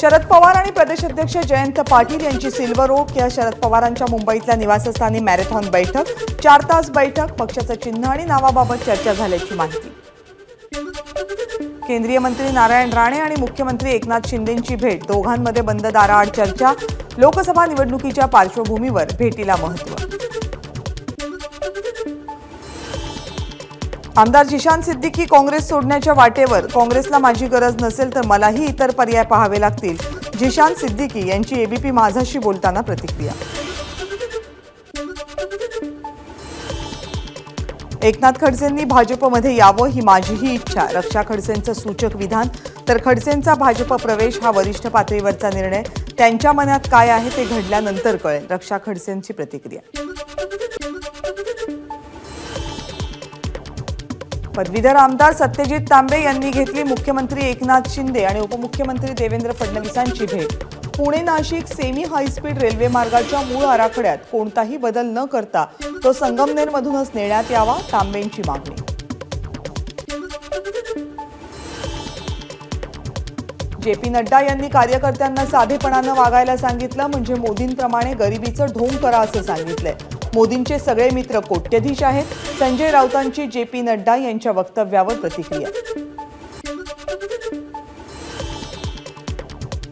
शरद पवार आणि प्रदेशाध्यक्ष जयंत पाटील यांची सिल्वर ओक या शरद पवारांच्या मुंबईतल्या निवासस्थानी मॅरेथॉन बैठक, 4 तास बैठक, पक्षाचं चिन्ह आणि नावाबाबत चर्चा झाल्याची माहिती। केंद्रीय मंत्री नारायण राणे आणि मुख्यमंत्री एकनाथ शिंदेंची भेट, दोघांमध्ये बंद दाराआड चर्चा, लोकसभा निवडणुकीच्या पार्श्वभूमीवर भेटीला महत्त्व। आमदार जिशान सिद्दीकी काँग्रेस सोडण्याच्या वाटेवर, काँग्रेसला माझी गरज नसेल तर मलाही इतर पर्याय पाहावे लागतील, जिशान सिद्दीकी यांची एबीपी माझाशी बोलताना प्रतिक्रिया। एकनाथ खडसेंनी भाजपमध्ये यावं ही माझीही इच्छा, रक्षा खडसेंचं सूचक विधान, तर खडसेंचा भाजप प्रवेश हा वरिष्ठ पातळीवरचा निर्णय, त्यांच्या मनात काय आहे ते घडल्यानंतर कळेल, रक्षा खडसेंची प्रतिक्रिया। पदवीधर आमदार सत्यजित तांबे यांनी घेतली मुख्यमंत्री एकनाथ शिंदे आणि उपमुख्यमंत्री देवेंद्र फडणवीसांची भेट। Pune Nashik semi high speed railway मार्गाच्या मूळ आराखड्यात कोणताही बदल न करता तो संगमनेरमधूनच नेण्यात यावा, तांबेंची मागणी। जेपी नड्डा यांनी कार्यकर्त्यांना साधेपणानं वागायला सांगितलं, म्हणजे मोदींप्रमाणे गरिबीचं ढोंग करा असं सांगितलंय। मोदींचे सगळे मित्र कोट्यधीश आहेत, संजय राऊतांची जेपी नड्डा यांच्या वक्तव्यावर प्रतिक्रिया।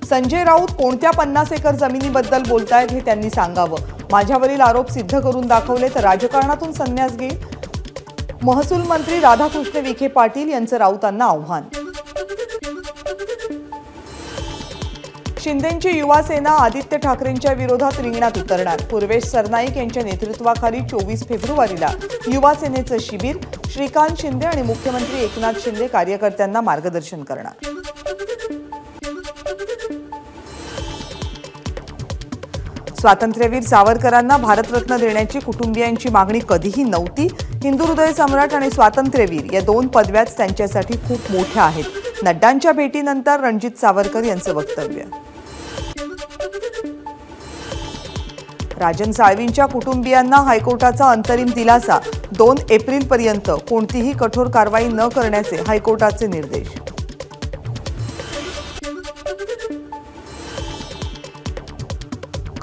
संजय राऊत कोणत्या 50 एकर जमिनीबद्दल बोलतायत हे त्यांनी सांगावं, माझ्यावरील आरोप सिद्ध करून दाखवले तर राजकारणातून संन्यास घेईल, महसूल मंत्री राधाकृष्ण विखे पाटील यांचं राऊतांना आव्हान। शिंदेंची युवा सेना आदित्य ठाकरेंच्या विरोधात रिंगणात उतरणार, पूर्वेश सरनाईक यांच्या नेतृत्वाखाली 24 फेब्रुवारीला युवा सेनेचं शिबिर, श्रीकांत शिंदे आणि मुख्यमंत्री एकनाथ शिंदे कार्यकर्त्यांना मार्गदर्शन करणार। स्वातंत्र्यवीर सावरकरांना भारतरत्न देण्याची कुटुंबियांची मागणी कधीही नव्हती, हिंदू हृदय सम्राट आणि स्वातंत्र्यवीर या 2 पदव्याच त्यांच्यासाठी खूप मोठ्या आहेत, नड्डांच्या भेटीनंतर रणजित सावरकर यांचं वक्तव्य। राजन साळवींच्या कुटुंबियांना हायकोर्टाचा अंतरिम दिलासा, 2 एप्रिलपर्यंत कोणतीही कठोर कारवाई न करण्याचे हायकोर्टाचे निर्देश।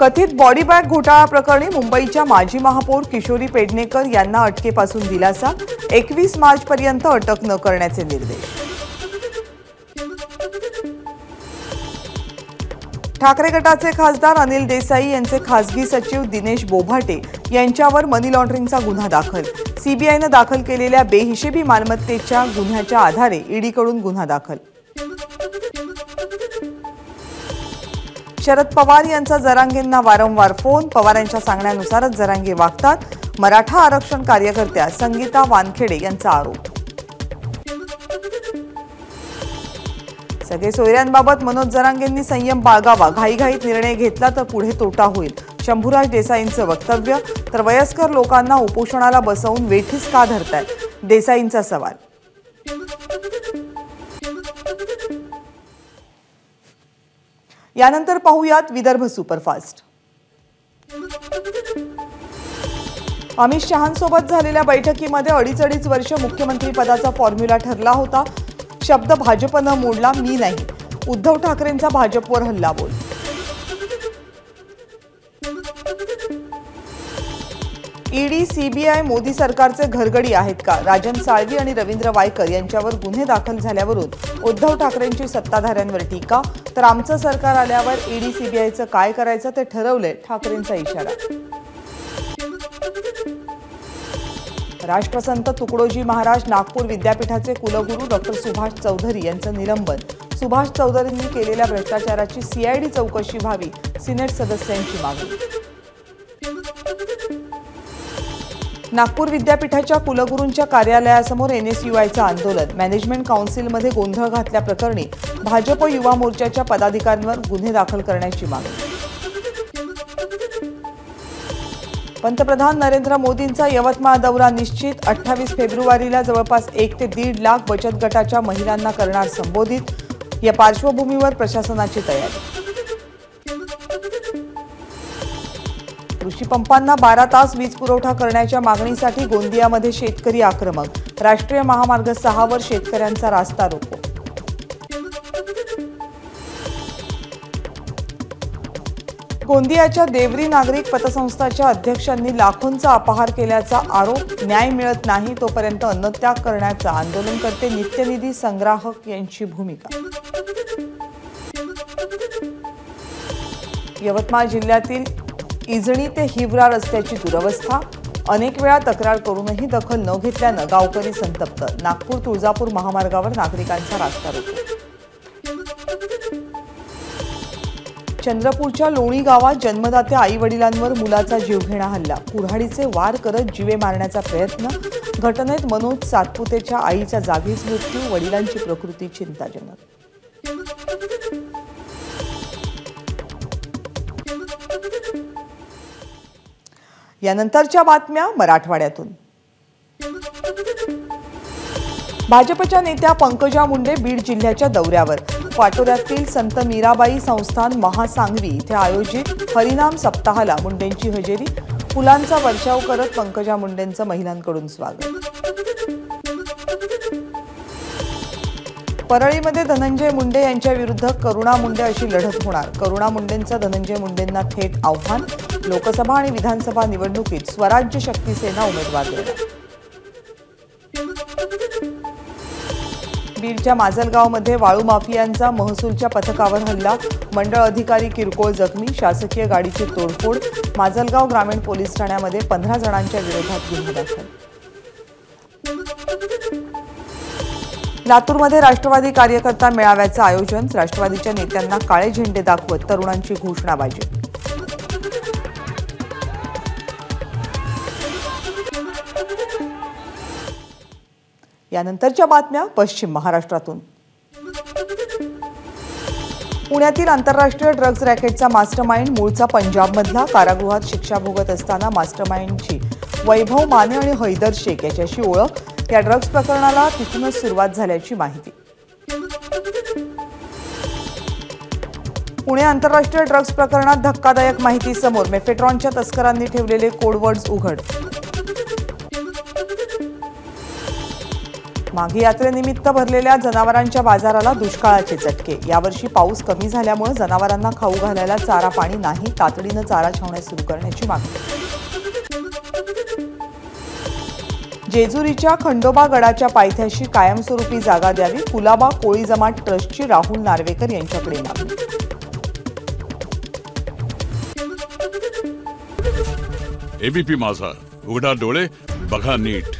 कथित बॉडी बॅग घोटाळा प्रकरणी मुंबईच्या माजी महापौर किशोरी पेडणेकर यांना अटकेपासून दिलासा, 21 मार्चपर्यंत अटक न करण्याचे निर्देश। ठाकरे गटाचे खासदार अनिल देसाई यांचे खासगी सचिव दिनेश बोभाटे यांच्यावर मनी लॉन्ड्रिंगचा गुन्हा दाखल, सीबीआयनं दाखल केलेल्या बेहिशेबी मालमत्तेच्या गुन्ह्याच्या आधारे ईडीकडून गुन्हा दाखल। शरद पवार यांचा जरांगेंना वारंवार फोन, पवारांच्या सांगण्यानुसारच जरांगे वागतात, मराठा आरक्षण कार्यकर्त्या संगीता वानखेडे यांचा आरोप। सगळे सोयऱ्यांबाबत मनोज जरांगेंनी संयम बाळगावा, घाईघाईत निर्णय घेतला तर पुढे तोटा होईल, शंभूराज देसाईंचं वक्तव्य, तर वयस्कर लोकांना उपोषणाला बसवून वेठीस का धरतायत, देसाईंचा सवाल। यानंतर पाहूयात विदर्भ सुपरफास्ट। अमित शहांसोबत झालेल्या बैठकीमध्ये 2.5 वर्ष मुख्यमंत्री पदाचा फॉर्म्युला ठरला होता, शब्द भाजपनं मोडला, मी नाही, उद्धव ठाकरेंचा भाजपवर हल्लाबोल। ईडी सीबीआय मोदी सरकारचे घरगडी आहेत का, राजन साळवी आणि रवींद्र वायकर यांच्यावर गुन्हे दाखल झाल्यावरून उद्धव ठाकरेंची सत्ताधाऱ्यांवर टीका, तर आमचं सरकार आल्यावर ईडी सीबीआयचं काय करायचं ते ठरवलंय, ठाकरेंचा इशारा। राष्ट्रसंत तुकडोजी महाराज नागपूर विद्यापीठाचे कुलगुरू डॉक्टर सुभाष चौधरी यांचं निलंबन, सुभाष चौधरींनी केलेल्या भ्रष्टाचाराची सीआयडी चौकशी व्हावी, सिनेट सदस्यांची मागणी। नागपूर विद्यापीठाच्या कुलगुरूंच्या कार्यालयासमोर एनएसयूआयचं आंदोलन, मॅनेजमेंट काउन्सिलमध्ये गोंधळ घातल्याप्रकरणी भाजप युवा मोर्चाच्या पदाधिकाऱ्यांवर गुन्हे दाखल करण्याची मागणी। पंतप्रधान नरेंद्र मोदींचा यवतमाळ दौरा निश्चित, 28 फेब्रुवारीला जवळपास 1 ते 1.5 लाख बचत गटाच्या महिलांना करणार संबोधित, या पार्श्वभूमीवर प्रशासनाची तयारी। कृषी पंपांना 12 तास वीज पुरवठा करण्याच्या मागणीसाठी गोंदियामध्ये शेतकरी आक्रमक, राष्ट्रीय महामार्ग 6 वर शेतकऱ्यांचा रास्ता रोको। गोंदियाच्या देवरी नागरिक पतसंस्थाच्या अध्यक्षांनी लाखोंचा अपहार केल्याचा आरोप. न्याय मिळत नाही तोपर्यंत अन्नत्याग करण्याचा आंदोलनकर्ते नित्यनिधी संग्राहक यांची भूमिका. यवतमाळ जिल्ह्यातील इजणी ते हिवरा रस्त्याची दुरवस्था. अनेक वेळा तक्रार करूनही दखल न घेतल्यानं गावकरी संतप्त. नागपूर तुळजापूर महामार्गावर नागरिकांचा रास्ता रोको. चंद्रपूरच्या लोणी गावात जन्मदात्या आई वडिलांवर मुलाचा जीवघेणा हल्ला. कुऱ्हाडीचे वार करत जीवे मारण्याचा प्रयत्न. घटनेत मनोज सातपुतेच्या आईचा जागीच मृत्यू. वडिलांची प्रकृती चिंताजनक. यानंतरच्या बातम्या मराठवाड्यातून. भाजपच्या नेत्या पंकजा मुंडे बीड जिल्ह्याच्या दौऱ्यावर. पाटोऱ्यातील संत मीराबाई संस्थान महासांगवी इथे आयोजित हरिनाम सप्ताहाला मुंडेंची हजेरी. फुलांचा वर्षाव करत पंकजा मुंडेंचं महिलांकडून स्वागत. परळीमध्ये धनंजय मुंडे यांच्या विरुद्ध करुणा मुंडे अशी लढत होणार. करुणा मुंडेंचं धनंजय मुंडेंना थेट आव्हान. लोकसभा आणि विधानसभा निवडणुकीत स्वराज्य शक्ती सेना उमेदवार देणार. बीडच्या माजलगावमध्ये वाळू माफियांचा महसूलच्या पथकावर हल्ला. मंडळ अधिकारी किरकोळ जखमी. शासकीय गाडीची तोडफोड. माजलगाव ग्रामीण पोलीस ठाण्यामध्ये 15 जणांच्या विरोधात गुन्हा दाखल. लातूरमध्ये राष्ट्रवादी कार्यकर्ता मेळाव्याचं आयोजन. राष्ट्रवादीच्या नेत्यांना काळे झेंडे दाखवत तरुणांची घोषणाबाजी. यानंतरच्या बातम्या पश्चिम महाराष्ट्रातून. पुण्यातील आंतरराष्ट्रीय ड्रग्ज रॅकेटचा मास्टरमाइंड मूळचा पंजाबमधला. कारागृहात शिक्षा भोगत असताना मास्टरमाइंडची वैभव माने आणि हैदर शेख याच्याशी ओळख. या ड्रग्ज प्रकरणाला तिथूनच सुरुवात झाल्याची माहिती. पुणे आंतरराष्ट्रीय ड्रग्ज प्रकरणात धक्कादायक माहिती समोर. मेफेट्रॉनच्या तस्करांनी ठेवलेले कोडवर्ड्स उघड. माघी यात्रेनिमित्त भरलेल्या जनावरांच्या बाजाराला दुष्काळाचे चटके. यावर्षी पाऊस कमी झाल्यामुळे जनावरांना खाऊ घालायला चारा पाणी नाही. तातडीनं चारा छावण्या सुरू करण्याची मागणी. जेजुरीच्या खंडोबा गडाच्या पायथ्याशी कायमस्वरूपी जागा द्यावी. कुलाबा कोळी जमात ट्रस्टची राहुल नार्वेकर यांच्याकडे मागणी. एबीपी माझा, उघडा डोळे बघा नीट.